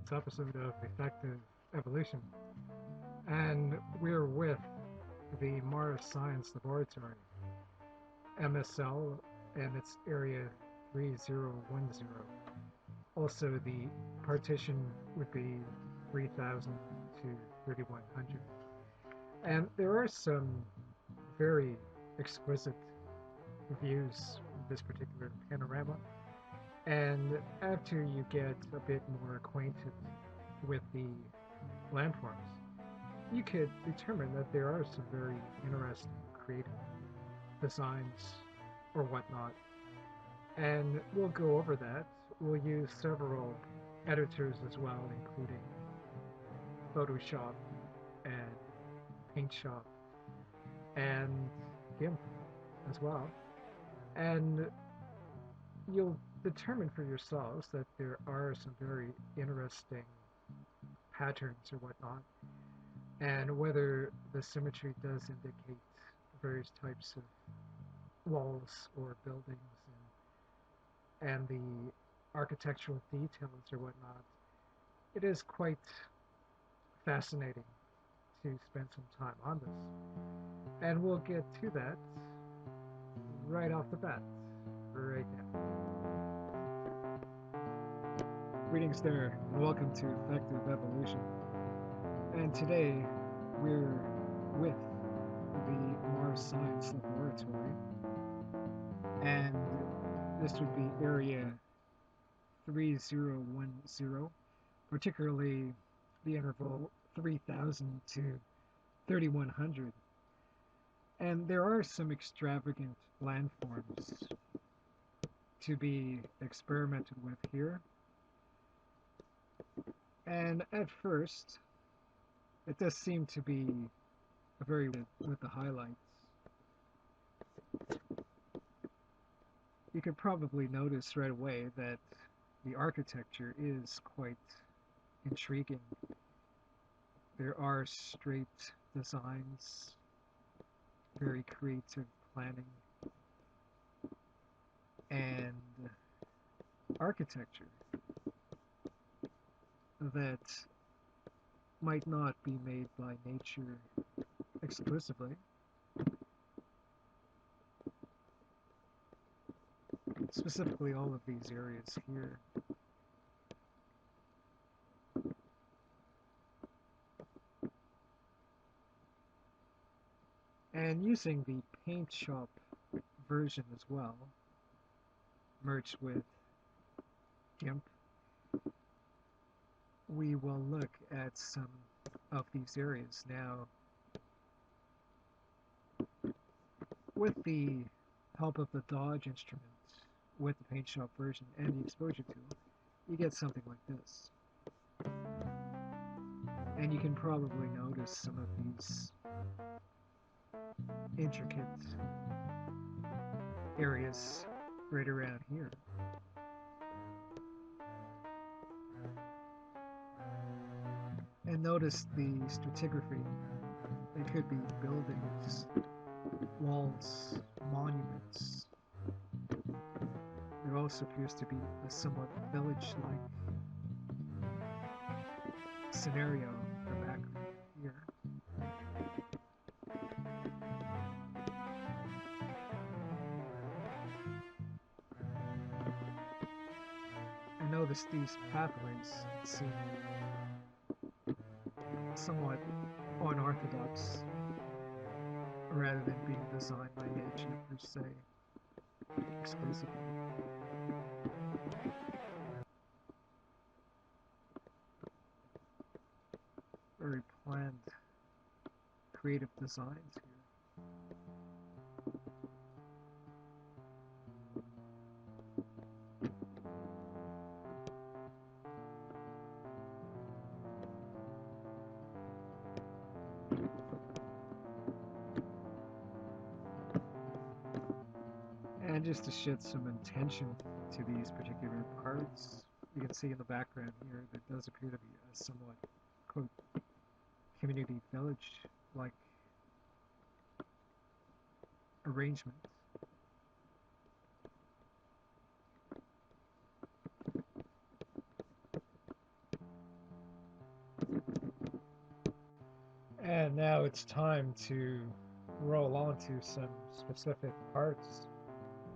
this episode of Effective Evolution, and we're with the Mars Science Laboratory, MSL, and its Area 3010. Also, the partition would be 3000 to 3100. And there are some very exquisite views of this particular panorama. And after you get a bit more acquainted with the landforms, you could determine that there are some very interesting creative designs or whatnot. And we'll go over that. We'll use several editors as well, including Photoshop and PaintShop and GIMP as well. And you'll determine for yourselves that there are some very interesting patterns or whatnot, and whether the symmetry does indicate various types of walls or buildings and the architectural details or whatnot. It is quite fascinating to spend some time on this. And we'll get to that right off the bat, right now. Greetings there, and welcome to Effective Evolution. And today we're with the Mars Science Laboratory, and this would be Area 3010, particularly the interval 3000 to 3100. And there are some extravagant landforms to be experimented with here. And at first, it does seem to be very with the highlights. You could probably notice right away that the architecture is quite intriguing. There are straight designs, very creative planning, and architecture that might not be made by nature exclusively. Specifically all of these areas here. And using the PaintShop version as well, merged with GIMP, we will look at some of these areas. Now, with the help of the Dodge instrument, with the PaintShop version and the exposure tool, you get something like this. And you can probably notice some of these intricate areas right around here. And notice the stratigraphy. They could be buildings, walls, monuments. There also appears to be a somewhat village-like scenario in the background here. I notice these pathways seem somewhat unorthodox rather than being designed by nature per se, exclusively. Very planned, creative designs here. And just to shed some intention to these particular parts, you can see in the background here there does appear to be a somewhat, quote, community village-like arrangement. And now it's time to roll on to some specific parts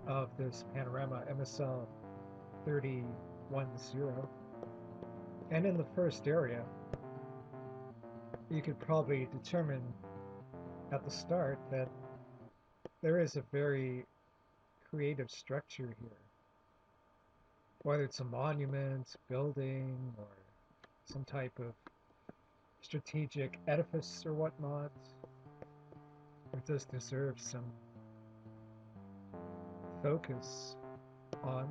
of this panorama MSL 3010. And in the first area, you could probably determine at the start that there is a very creative structure here. Whether it's a monument, building, or some type of strategic edifice or whatnot, it does deserve some focus on.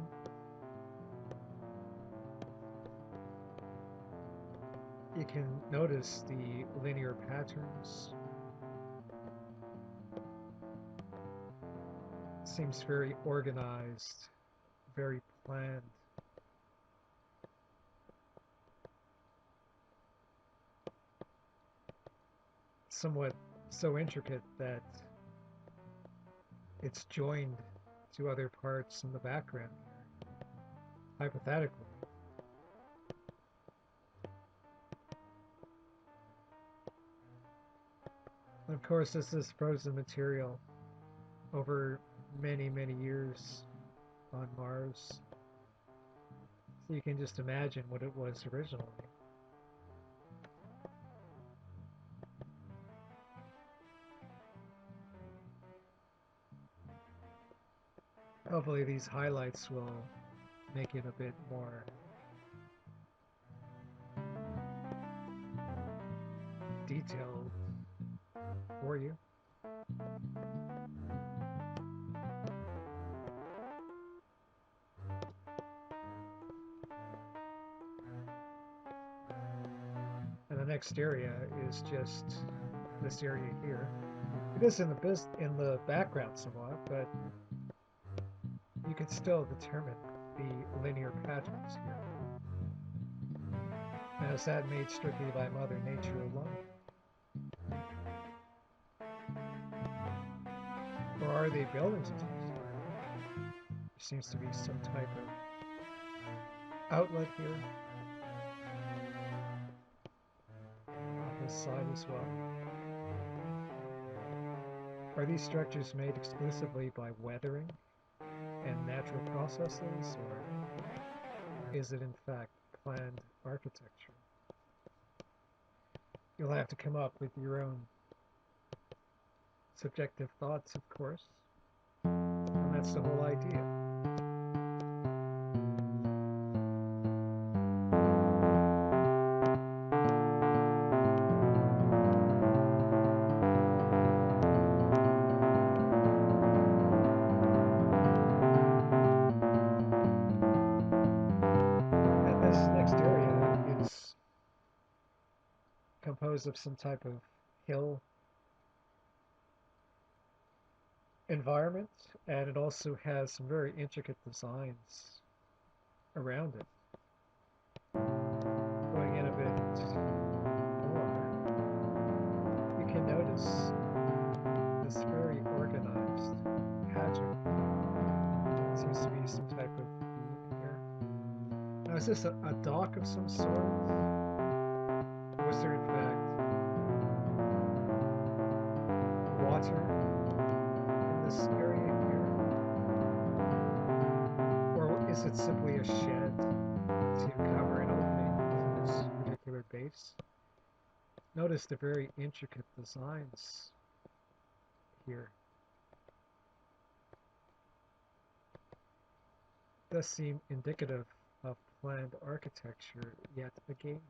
You can notice the linear patterns. It seems very organized, very planned. Somewhat so intricate that it's joined to other parts in the background here, hypothetically. And of course, this is frozen material over many, many years on Mars. So you can just imagine what it was originally. Hopefully these highlights will make it a bit more detailed for you. And the next area is just this area here. It is in the background somewhat, but you can still determine the linear patterns here. Now, is that made strictly by Mother Nature alone? Or are they buildings of some sort? There seems to be some type of outlet here. On this side as well. Are these structures made exclusively by weathering and natural processes, or is it in fact planned architecture? You'll have to come up with your own subjective thoughts, of course, and that's the whole idea. And this next area is composed of some type of hill environment, and it also has some very intricate designs around it. Going in a bit more, you can notice this very organized pattern. Seems to be some type of theme here. Now, is this a dock of some sort? Or was there in fact water in this area here? Or is it simply a shed to cover an opening to this particular base? Notice the very intricate designs here. It does seem indicative of planned architecture yet again.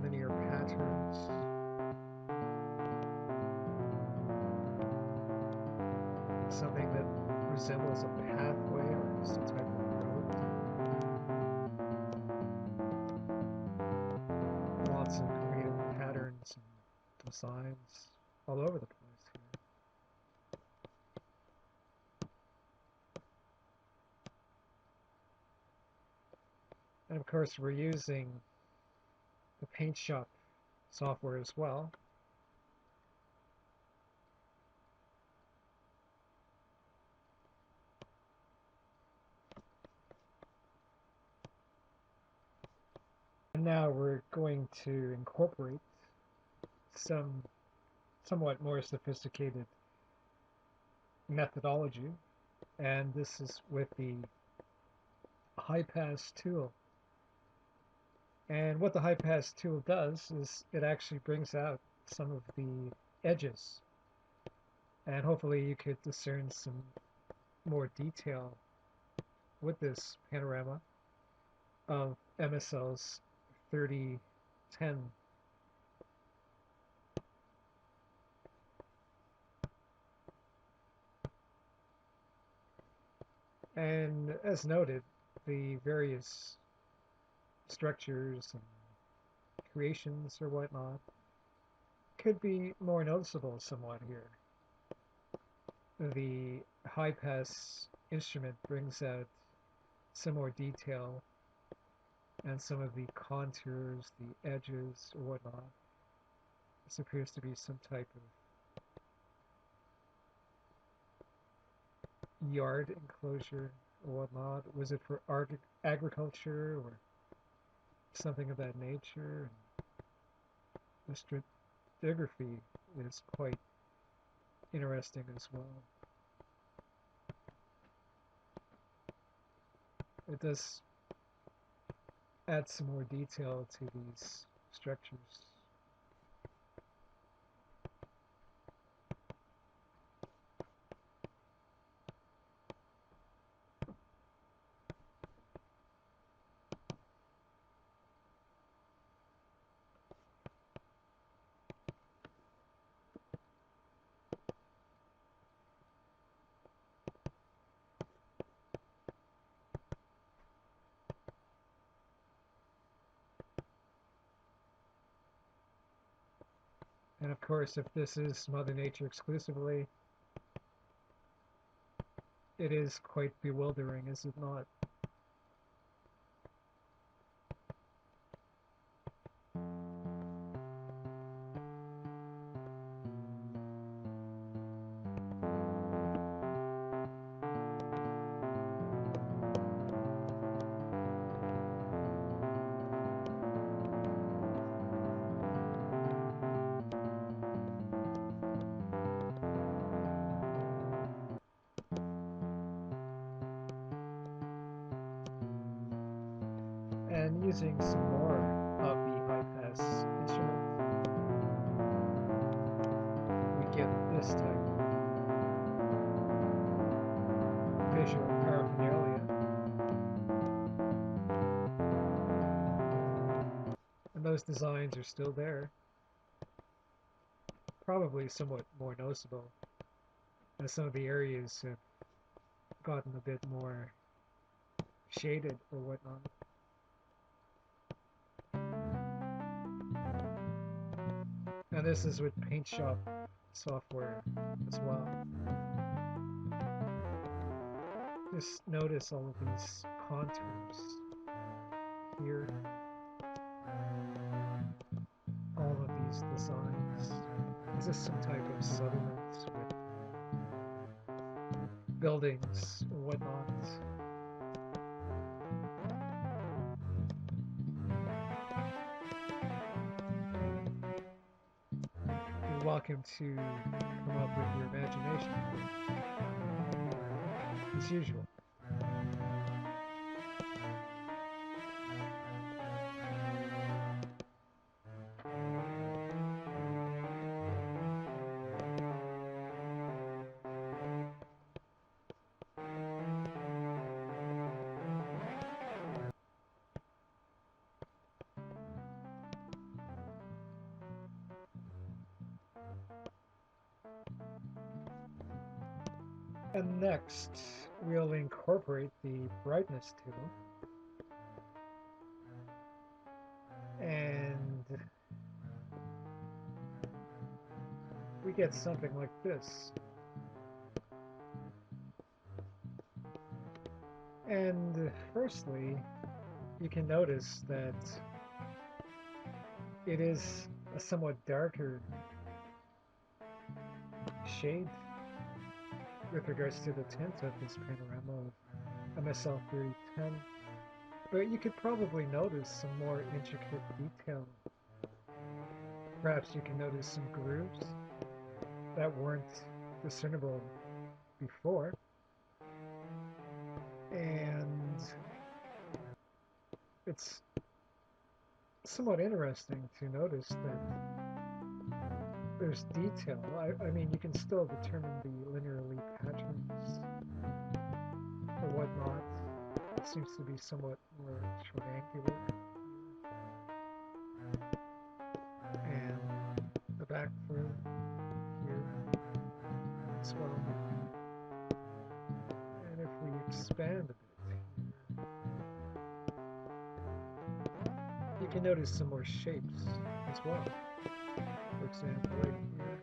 Linear patterns. Something that resembles a pathway or some type of road. Lots of creative patterns and designs all over the place here. And of course, we're using the Paint Shop software as well. now we're going to incorporate some somewhat more sophisticated methodology, and this is with the high pass tool. And what the high pass tool does is it actually brings out some of the edges, and hopefully you could discern some more detail with this panorama of MSL's 3010. And as noted, the various structures and creations or whatnot could be more noticeable somewhat here. The high pass instrument brings out some more detail and some of the contours, the edges or whatnot. This appears to be some type of yard enclosure or whatnot. Was it for agriculture or something of that nature? The stratigraphy is quite interesting as well. It does add some more detail to these structures. And of course, if this is Mother Nature exclusively, it is quite bewildering, is it not? And using some more of the high pass instrument, we get this type of visual paraphernalia. And those designs are still there, probably somewhat more noticeable, as some of the areas have gotten a bit more shaded or whatnot. And this is with Paint Shop software as well. Just notice all of these contours here, all of these designs. Is this some type of settlement with buildings or whatnot? You're welcome to come up with your imagination, as usual. And next, we'll incorporate the brightness tool. And we get something like this. And firstly, you can notice that it is a somewhat darker shade with regards to the tint of this panorama of MSL 3010. But you could probably notice some more intricate detail. Perhaps you can notice some grooves that weren't discernible before. And it's somewhat interesting to notice that there's detail. I mean, you can still determine the linear leap patterns or whatnot. It seems to be somewhat more triangular. And the back fur here as well. And if we expand a bit here, you can notice some more shapes as well. For example, right here.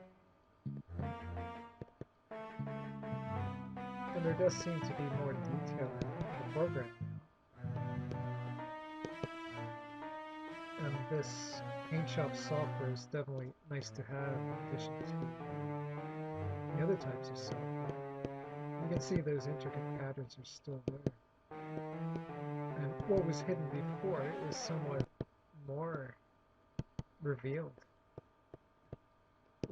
And there does seem to be more detail in the foreground now. And this paint shop software is definitely nice to have in addition to the other types of software. You can see those intricate patterns are still there. And what was hidden before is somewhat more revealed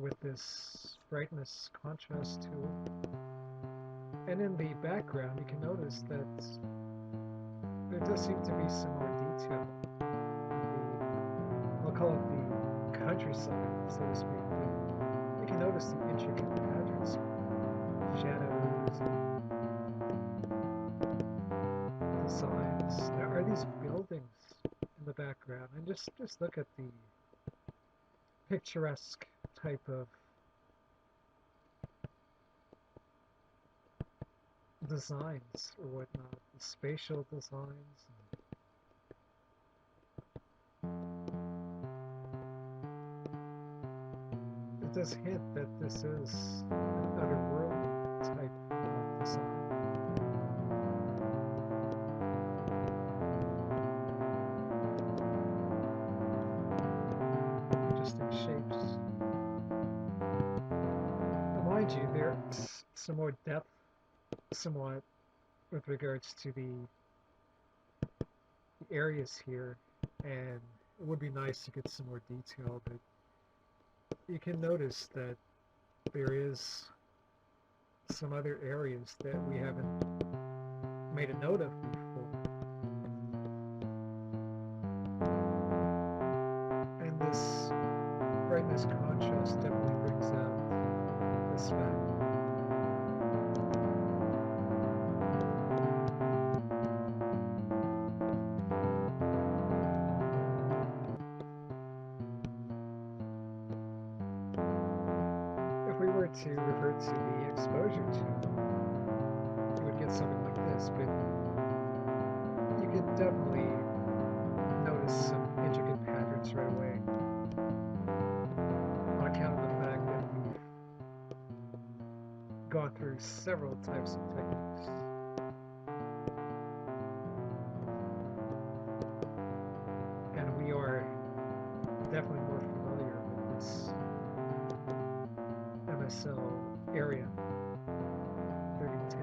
with this brightness contrast tool. And in the background, you can notice that there does seem to be some more detail. I'll call it the countryside, so to speak. But you can notice the intricate patterns, shadows, designs. Now, are these buildings in the background? And just look at the picturesque type of designs or whatnot, the spatial designs. It does hint that this is an otherworldly type of design. Interesting shapes. Now, mind you, there's some more depth, somewhat, with regards to the areas here, and it would be nice to get some more detail, but you can notice that there is some other areas that we haven't made a note of before. And this brightness contrast definitely brings out this fact. If we were to revert to the exposure tool, you would get something like this, but you could definitely notice some intricate patterns right away on account of the fact that we've gone through several types of techniques. And we are definitely more familiar with this MSL area, 3010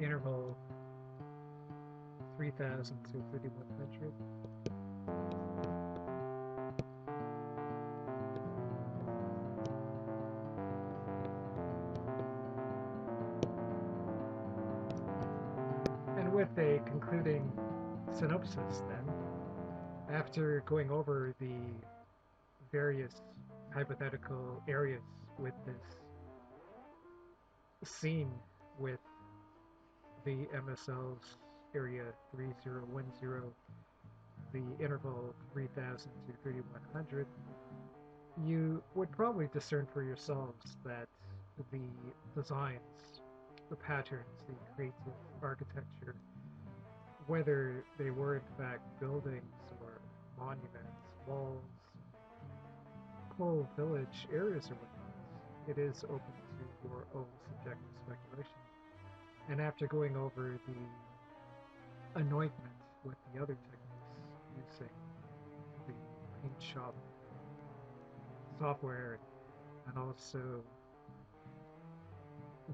interval 3000 to 3100. And with a concluding synopsis then, after going over the various hypothetical areas with this scene with the MSL's area 3010, the interval 3000 to 3100, you would probably discern for yourselves that the designs, the patterns, the creative architecture, whether they were in fact buildings or monuments, walls, whole village areas or whatnot, it is open to your own subjective speculation. And after going over the anointment with the other techniques using the paint shop software and also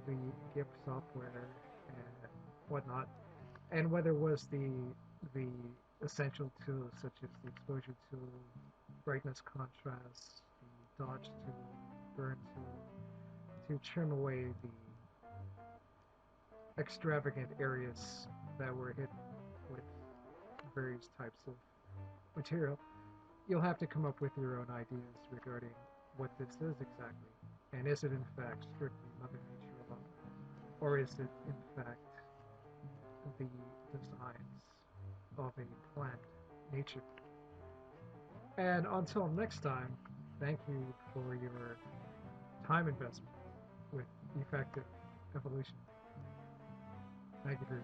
the GIMP software and whatnot, and whether it was the the essential tools such as the exposure tool, brightness contrast, the dodge tool, burn tool, to trim away the extravagant areas that were hidden with various types of material. You'll have to come up with your own ideas regarding what this is exactly, and is it in fact strictly Mother Nature alone, or is it in fact the designs of a planned nature? And until next time, thank you for your time investment with effective evolution. Thank you for